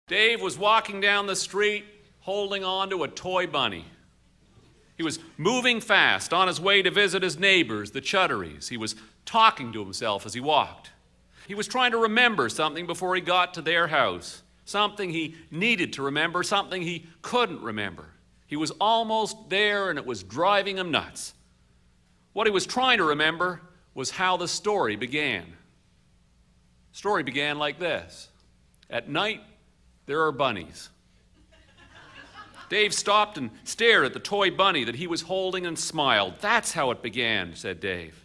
Dave was walking down the street holding on to a toy bunny. He was moving fast on his way to visit his neighbors, the Chudderys. He was talking to himself as he walked. He was trying to remember something before he got to their house, something he needed to remember, something he couldn't remember. He was almost there and it was driving him nuts. What he was trying to remember was how the story began. The story began like this. At night, there are bunnies. Dave stopped and stared at the toy bunny that he was holding and smiled. That's how it began, said Dave.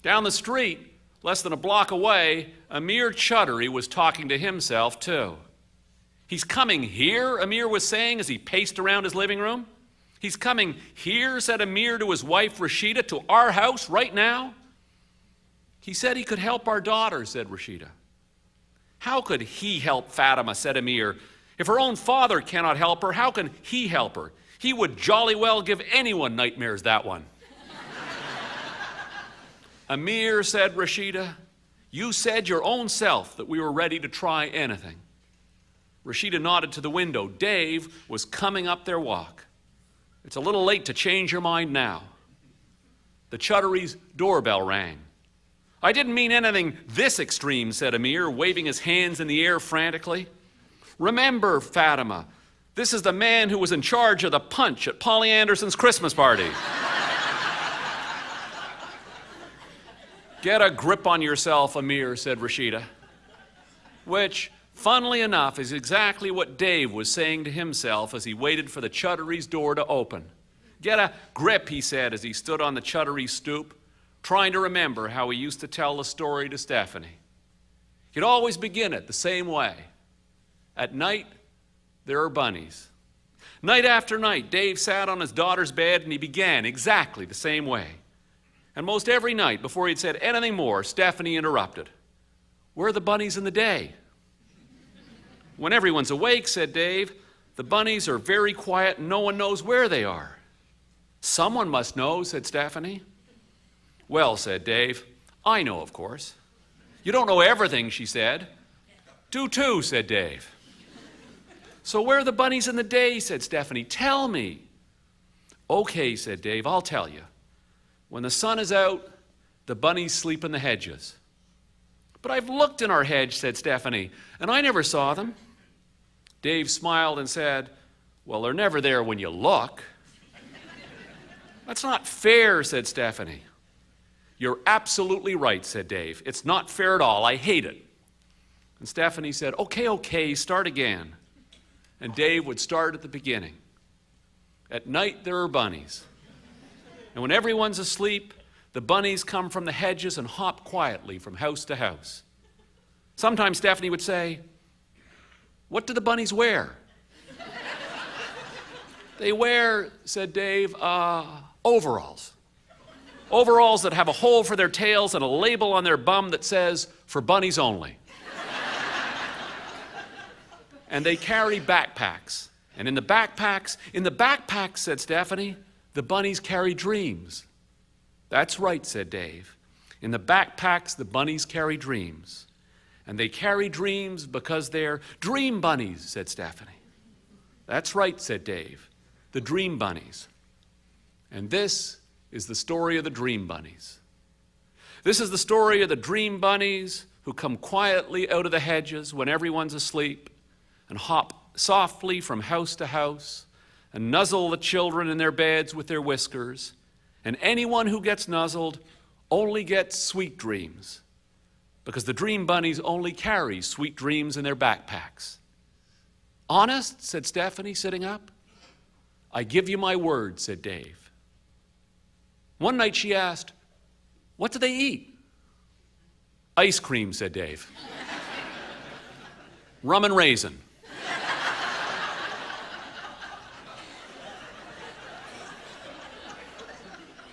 Down the street, less than a block away, Amir Chuddery was talking to himself too. He's coming here, Amir was saying as he paced around his living room. He's coming here, said Amir to his wife Rashida, to our house right now. He said he could help our daughter, said Rashida. How could he help Fatima, said Amir. If her own father cannot help her, how can he help her? He would jolly well give anyone nightmares, that one. Amir, said Rashida, you said your own self that we were ready to try anything. Rashida nodded to the window. Dave was coming up their walk. It's a little late to change your mind now. The Chuddery's doorbell rang. I didn't mean anything this extreme, said Amir, waving his hands in the air frantically. Remember, Fatima, this is the man who was in charge of the punch at Polly Anderson's Christmas party. Get a grip on yourself, Amir, said Rashida. Which, funnily enough, is exactly what Dave was saying to himself as he waited for the Chuddery's door to open. Get a grip, he said as he stood on the Chuddery stoop, trying to remember how he used to tell the story to Stefanie. He'd always begin it the same way. At night, there are bunnies. Night after night, Dave sat on his daughter's bed and he began exactly the same way. And most every night, before he'd said anything more, Stefanie interrupted. Where are the bunnies in the day? When everyone's awake, said Dave, the bunnies are very quiet and no one knows where they are. Someone must know, said Stefanie. Well, said Dave, I know, of course. You don't know everything, she said. Do too, said Dave. So where are the bunnies in the day, said Stefanie. Tell me. Okay, said Dave, I'll tell you. When the sun is out, the bunnies sleep in the hedges. But I've looked in our hedge, said Stefanie, and I never saw them. Dave smiled and said, well, they're never there when you look. That's not fair, said Stefanie. You're absolutely right, said Dave. It's not fair at all. I hate it. And Stefanie said, okay, start again. And Dave would start at the beginning. At night, there are bunnies. And when everyone's asleep, the bunnies come from the hedges and hop quietly from house to house. Sometimes Stefanie would say, what do the bunnies wear? They wear, said Dave, overalls. Overalls that have a hole for their tails and a label on their bum that says, for bunnies only. And they carry backpacks. And in the backpacks, said Stefanie, the bunnies carry dreams. That's right, said Dave. In the backpacks, the bunnies carry dreams. And they carry dreams because they're dream bunnies, said Stefanie. That's right, said Dave. The dream bunnies. And this is the story of the dream bunnies. This is the story of the dream bunnies who come quietly out of the hedges when everyone's asleep and hop softly from house to house and nuzzle the children in their beds with their whiskers. And anyone who gets nuzzled only gets sweet dreams because the dream bunnies only carry sweet dreams in their backpacks. Honest, said Stefanie, sitting up. I give you my word, said Dave. One night she asked, what do they eat? Ice cream, said Dave. Rum and raisin.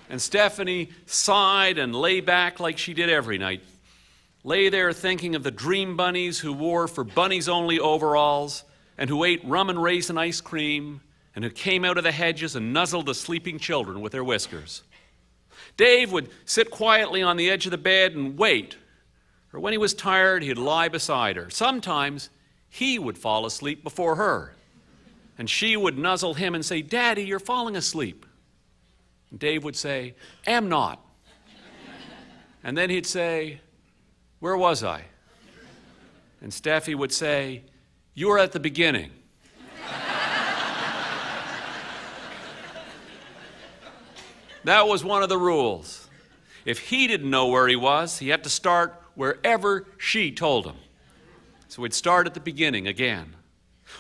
And Stefanie sighed and lay back like she did every night. Lay there thinking of the dream bunnies who wore for bunnies only overalls and who ate rum and raisin ice cream and who came out of the hedges and nuzzled the sleeping children with their whiskers. Dave would sit quietly on the edge of the bed and wait, or when he was tired, he'd lie beside her. Sometimes he would fall asleep before her. And she would nuzzle him and say, "Daddy, you're falling asleep." And Dave would say, "Am not." And then he'd say, "Where was I?" And Steffi would say, "You were at the beginning." That was one of the rules. If he didn't know where he was, he had to start wherever she told him. So he'd start at the beginning again.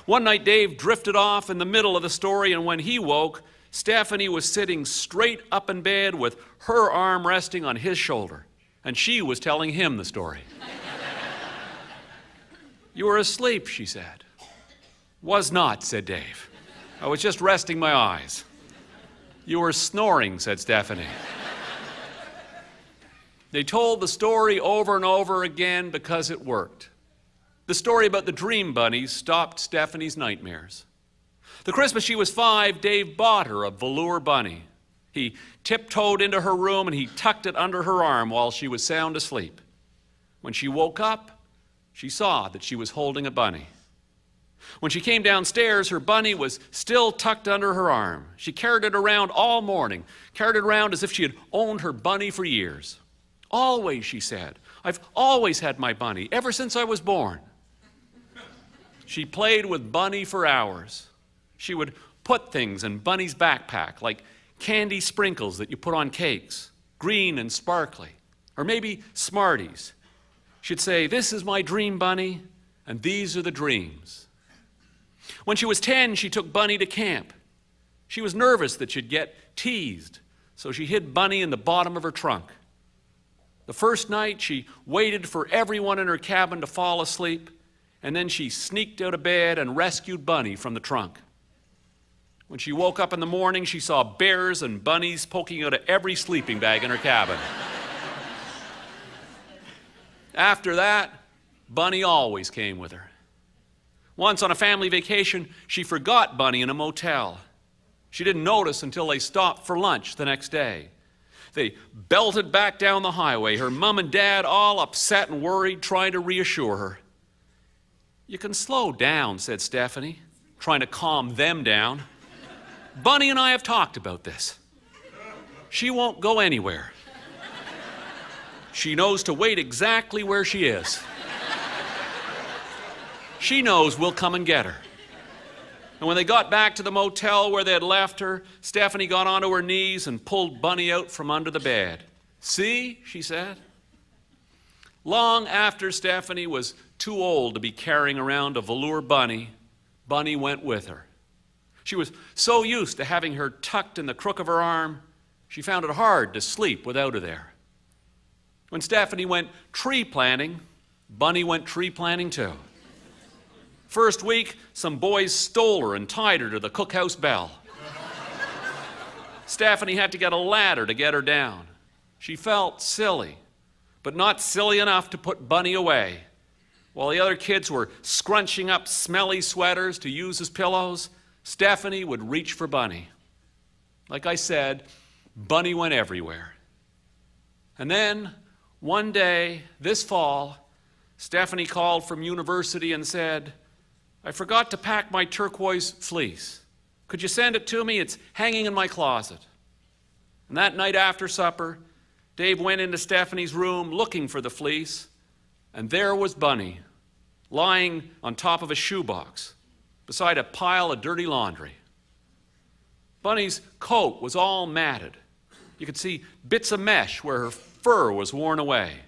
One night, Dave drifted off in the middle of the story, and when he woke, Stefanie was sitting straight up in bed with her arm resting on his shoulder, and she was telling him the story. "You were asleep," she said. "Was not," said Dave. "I was just resting my eyes." "You were snoring," said Stefanie. They told the story over and over again because it worked. The story about the dream bunnies stopped Stefanie's nightmares. The Christmas she was 5, Dave bought her a velour bunny. He tiptoed into her room and he tucked it under her arm while she was sound asleep. When she woke up, she saw that she was holding a bunny. When she came downstairs, her bunny was still tucked under her arm. She carried it around all morning, carried it around as if she had owned her bunny for years. "Always," she said. "I've always had my bunny, ever since I was born." She played with Bunny for hours. She would put things in Bunny's backpack, like candy sprinkles that you put on cakes, green and sparkly, or maybe Smarties. She'd say, "This is my dream bunny, and these are the dreams." When she was 10, she took Bunny to camp. She was nervous that she'd get teased, so she hid Bunny in the bottom of her trunk. The first night, she waited for everyone in her cabin to fall asleep, and then she sneaked out of bed and rescued Bunny from the trunk. When she woke up in the morning, she saw bears and bunnies poking out of every sleeping bag in her cabin. After that, Bunny always came with her. Once on a family vacation, she forgot Bunny in a motel. She didn't notice until they stopped for lunch the next day. They belted back down the highway, her mom and dad all upset and worried, trying to reassure her. "You can slow down," said Stefanie, trying to calm them down. "Bunny and I have talked about this. She won't go anywhere. She knows to wait exactly where she is. She knows we'll come and get her." And when they got back to the motel where they had left her, Stefanie got onto her knees and pulled Bunny out from under the bed. "See," she said. Long after Stefanie was too old to be carrying around a velour bunny, Bunny went with her. She was so used to having her tucked in the crook of her arm, she found it hard to sleep without her there. When Stefanie went tree planting, Bunny went tree planting too. First week, some boys stole her and tied her to the cookhouse bell. Stefanie had to get a ladder to get her down. She felt silly, but not silly enough to put Bunny away. While the other kids were scrunching up smelly sweaters to use as pillows, Stefanie would reach for Bunny. Like I said, Bunny went everywhere. And then, one day, this fall, Stefanie called from university and said, "I forgot to pack my turquoise fleece. Could you send it to me? It's hanging in my closet." And that night after supper, Dave went into Stefanie's room looking for the fleece, and there was Bunny, lying on top of a shoebox, beside a pile of dirty laundry. Bunny's coat was all matted. You could see bits of mesh where her fur was worn away.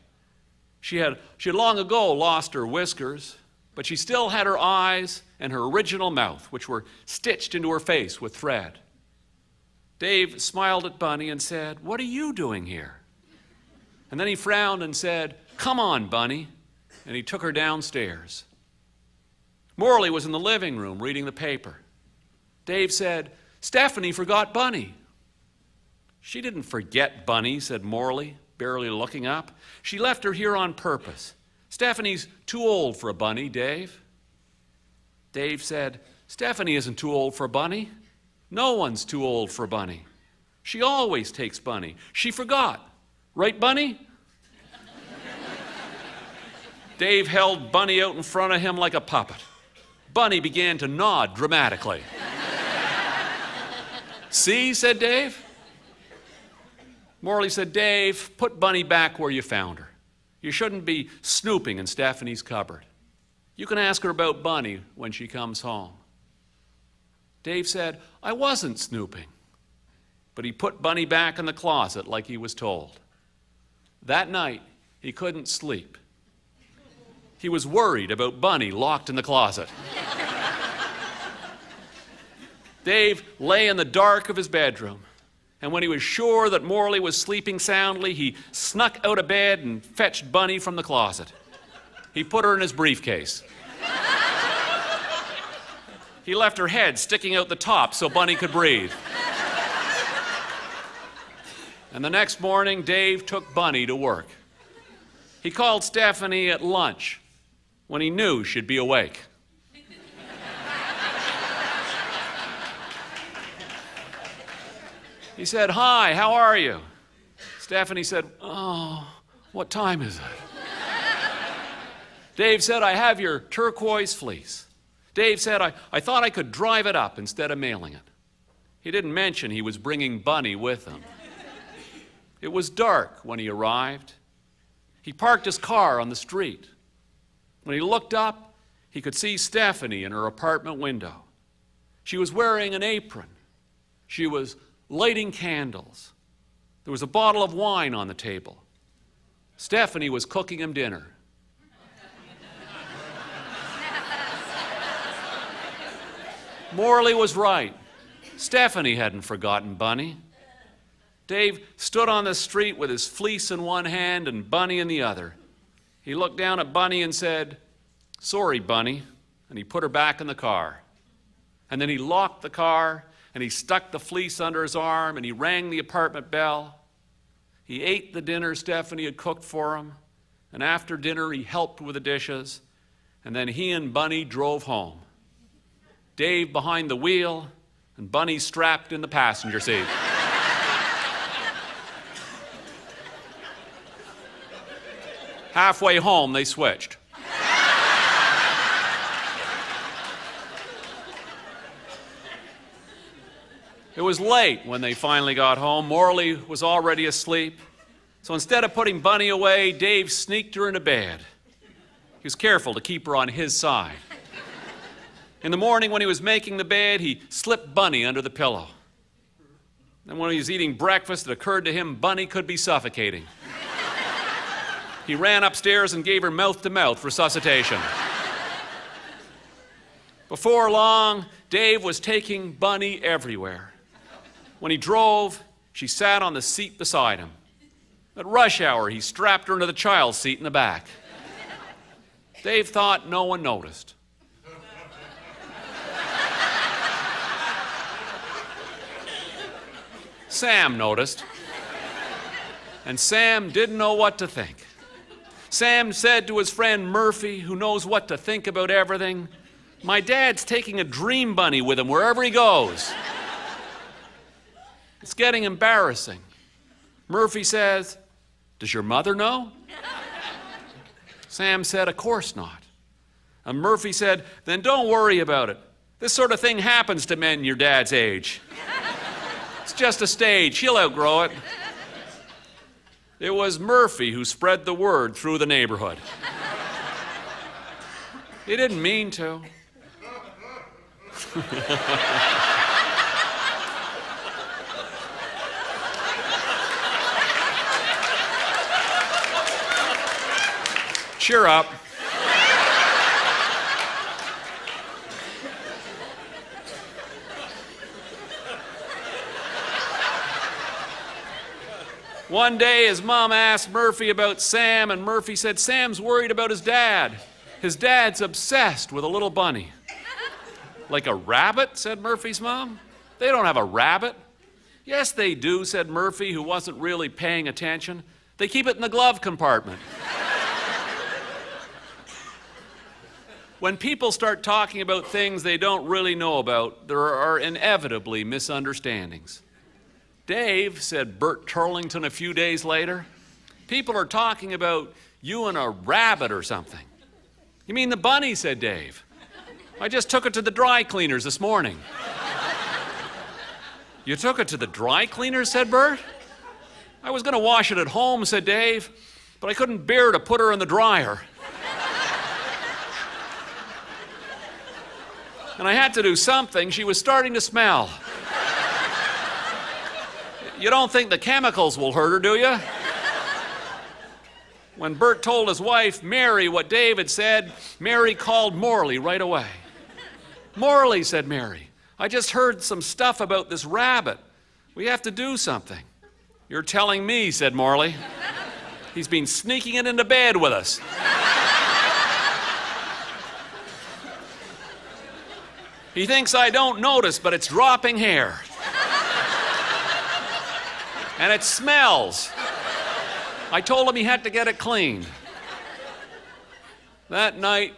She had long ago lost her whiskers, but she still had her eyes and her original mouth, which were stitched into her face with thread. Dave smiled at Bunny and said, "What are you doing here?" And then he frowned and said, "Come on, Bunny," and he took her downstairs. Morley was in the living room reading the paper. Dave said, "Stefanie forgot Bunny." "She didn't forget Bunny," said Morley, barely looking up. "She left her here on purpose. Stefanie's too old for a bunny, Dave." Dave said, "Stefanie isn't too old for a bunny. No one's too old for a bunny. She always takes Bunny. She forgot. Right, Bunny?" Dave held Bunny out in front of him like a puppet. Bunny began to nod dramatically. "See," said Dave. Morley said, "Dave, put Bunny back where you found her. You shouldn't be snooping in Stefanie's cupboard. You can ask her about Bunny when she comes home." Dave said, "I wasn't snooping." But he put Bunny back in the closet like he was told. That night, he couldn't sleep. He was worried about Bunny locked in the closet. Dave lay in the dark of his bedroom, and when he was sure that Morley was sleeping soundly, he snuck out of bed and fetched Bunny from the closet. He put her in his briefcase. He left her head sticking out the top so Bunny could breathe. And the next morning, Dave took Bunny to work. He called Stefanie at lunch when he knew she'd be awake. He said, "Hi, how are you?" Stefanie said, "Oh, what time is it?" Dave said, "I have your turquoise fleece." Dave said, I thought I could drive it up instead of mailing it." He didn't mention he was bringing Bunny with him. It was dark when he arrived. He parked his car on the street. When he looked up, he could see Stefanie in her apartment window. She was wearing an apron. She was lighting candles. There was a bottle of wine on the table. Stefanie was cooking him dinner. Morley was right. Stefanie hadn't forgotten Bunny. Dave stood on the street with his fleece in one hand and Bunny in the other. He looked down at Bunny and said, "Sorry, Bunny," and he put her back in the car. And then he locked the car, and he stuck the fleece under his arm, and he rang the apartment bell. He ate the dinner Stefanie had cooked for him, and after dinner he helped with the dishes, and then he and Bunny drove home. Dave behind the wheel, and Bunny strapped in the passenger seat. Halfway home, they switched. It was late when they finally got home. Morley was already asleep. So instead of putting Bunny away, Dave sneaked her into bed. He was careful to keep her on his side. In the morning when he was making the bed, he slipped Bunny under the pillow. Then when he was eating breakfast, it occurred to him Bunny could be suffocating. He ran upstairs and gave her mouth-to-mouth resuscitation. Before long, Dave was taking Bunny everywhere. When he drove, she sat on the seat beside him. At rush hour, he strapped her into the child's seat in the back. Dave thought no one noticed. Sam noticed, and Sam didn't know what to think. Sam said to his friend Murphy, who knows what to think about everything, "My dad's taking a dream bunny with him wherever he goes." It's getting embarrassing. Murphy says, "Does your mother know?" Sam said, "Of course not." And Murphy said, "Then don't worry about it. This sort of thing happens to men your dad's age. It's just a stage. He'll outgrow it." It was Murphy who spread the word through the neighborhood. He didn't mean to. Cheer up. One day his mom asked Murphy about Sam, and Murphy said, "Sam's worried about his dad. His dad's obsessed with a little bunny." "Like a rabbit?" said Murphy's mom. "They don't have a rabbit." "Yes, they do," said Murphy, who wasn't really paying attention. "They keep it in the glove compartment." When people start talking about things they don't really know about, there are inevitably misunderstandings. "Dave," said Bert Turlington a few days later, "people are talking about you and a rabbit or something." "You mean the bunny?" said Dave. I just took it to the dry cleaners this morning. You took it to the dry cleaners, said Bert. I was going to wash it at home, said Dave, but I couldn't bear to put her in the dryer. And I had to do something. She was starting to smell. You don't think the chemicals will hurt her, do you? When Bert told his wife, Mary, what Dave had said, Mary called Morley right away. Morley, said Mary, I just heard some stuff about this rabbit. We have to do something. You're telling me, said Morley. He's been sneaking it into bed with us. He thinks I don't notice, but it's dropping hair. And it smells. I told him he had to get it cleaned. That night,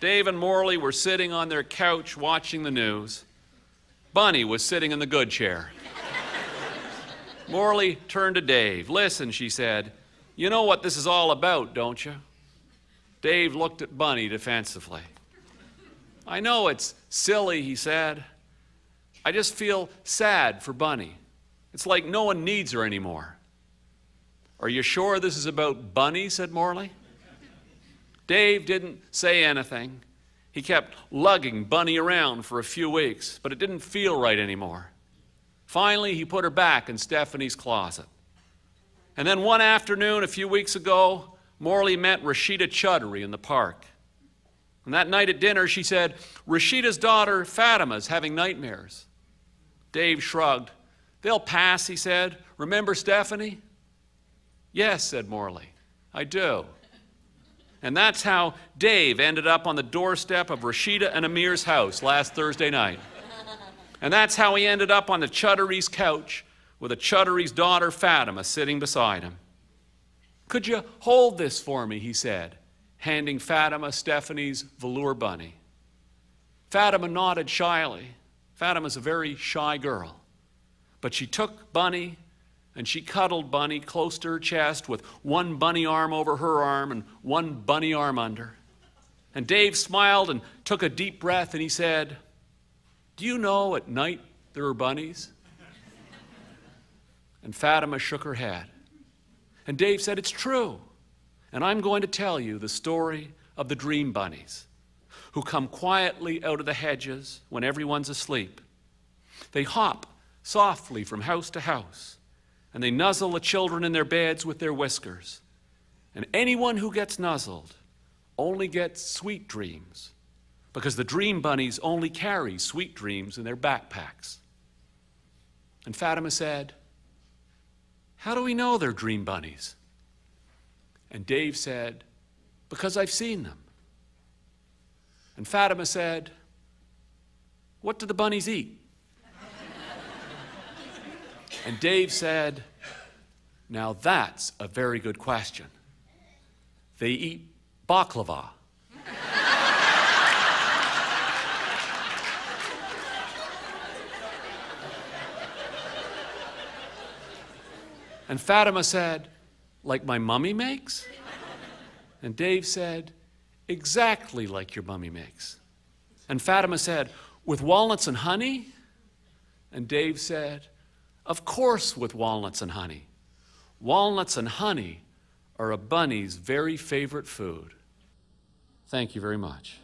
Dave and Morley were sitting on their couch watching the news. Bunny was sitting in the good chair. Morley turned to Dave. Listen, she said, you know what this is all about, don't you? Dave looked at Bunny defensively. I know it's silly, he said. I just feel sad for Bunny. It's like no one needs her anymore. Are you sure this is about Bunny, said Morley. Dave didn't say anything. He kept lugging Bunny around for a few weeks, but it didn't feel right anymore. Finally, he put her back in Stefanie's closet. And then one afternoon, a few weeks ago, Morley met Rashida Chuddery in the park. And that night at dinner, she said, Rashida's daughter, Fatima's having nightmares. Dave shrugged. They'll pass, he said. Remember Stefanie? Yes, said Morley, I do. And that's how Dave ended up on the doorstep of Rashida and Amir's house last Thursday night. And that's how he ended up on the Chuddery's couch with the Chuddery's daughter, Fatima, sitting beside him. Could you hold this for me, he said, handing Fatima Stefanie's velour bunny. Fatima nodded shyly. Fatima's a very shy girl. But she took Bunny and she cuddled Bunny close to her chest with one bunny arm over her arm and one bunny arm under. And Dave smiled and took a deep breath and he said, do you know at night there are bunnies? And Fatima shook her head. And Dave said, it's true. And I'm going to tell you the story of the dream bunnies who come quietly out of the hedges when everyone's asleep. They hop softly from house to house, and they nuzzle the children in their beds with their whiskers. And anyone who gets nuzzled only gets sweet dreams, because the dream bunnies only carry sweet dreams in their backpacks. And Fatima said, how do we know they're dream bunnies? And Dave said, because I've seen them. And Fatima said, what do the bunnies eat? And Dave said, now that's a very good question. They eat baklava. And Fatima said, like my mummy makes? And Dave said, exactly like your mummy makes. And Fatima said, with walnuts and honey? And Dave said, of course with walnuts and honey. Walnuts and honey are a bunny's very favorite food. Thank you very much.